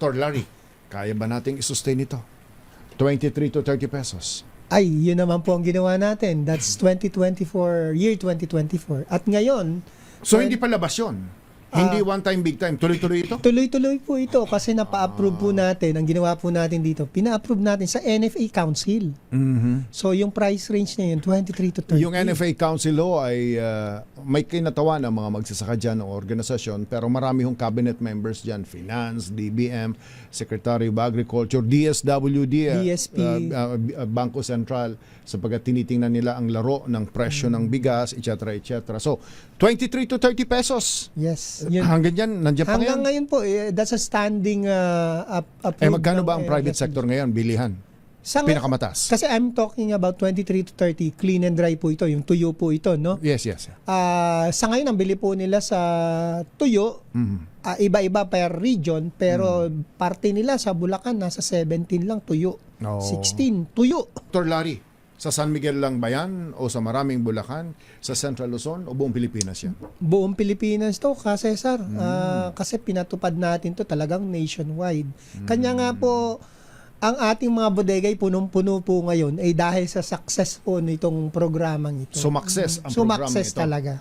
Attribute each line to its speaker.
Speaker 1: Dr. Larry, kaya ba nating i-sustain ito? 23 to 30 pesos.
Speaker 2: Ay, yun naman po ang ginawa natin. That's 2024, year 2024. At ngayon,
Speaker 1: So hindi pa labas yun? Hindi one time, big time. Tuloy-tuloy ito?
Speaker 2: tuloy-tuloy po ito kasi napa-approve po natin. Ang ginawa po natin dito, pina-approve natin sa NFA Council. So yung price range niya yun, 23 to 30.
Speaker 1: Yung NFA Council ho ay may kinatawan ng mga magsasaka dyan ng organisasyon, pero marami hong cabinet members dyan, Finance, DBM, Secretary of Agriculture, DSWD,
Speaker 2: DSP.
Speaker 1: Bangko Sentral, sapagkat tinitingnan nila ang laro ng presyo ng bigas, etc. etc. So, 23 to 30 pesos.
Speaker 2: Yes. Yun.
Speaker 1: Hanggang dyan, nandiyan pa
Speaker 2: Hanggang
Speaker 1: ngayon.
Speaker 2: ngayon po, that's a standing approve.
Speaker 1: Magkano
Speaker 2: ng,
Speaker 1: ba ang private sector ngayon, bilihan?
Speaker 2: Sa
Speaker 1: Pinakamataas.
Speaker 2: Kasi I'm talking about 23 to 30, clean and dry po ito, yung tuyo po ito, no?
Speaker 1: Yes.
Speaker 2: Sa ngayon, ang bili po nila sa tuyo, iba-iba per region, pero parte nila sa Bulacan, nasa 17 lang tuyo.
Speaker 1: Oh.
Speaker 2: 16, tuyo.
Speaker 1: Dr. Larry, sa San Miguel lang ba yan? O sa maraming Bulacan? Sa Central Luzon? O buong Pilipinas yan?
Speaker 2: Buong Pilipinas to, Cesar. Kasi pinatupad natin to talagang nationwide. Kanya nga po, ang ating mga bodega ay punong-puno po ngayon ay dahil sa success po nitong programang ito.
Speaker 1: Sumakses ang programang
Speaker 2: Sumakses
Speaker 1: ito.
Speaker 2: talaga.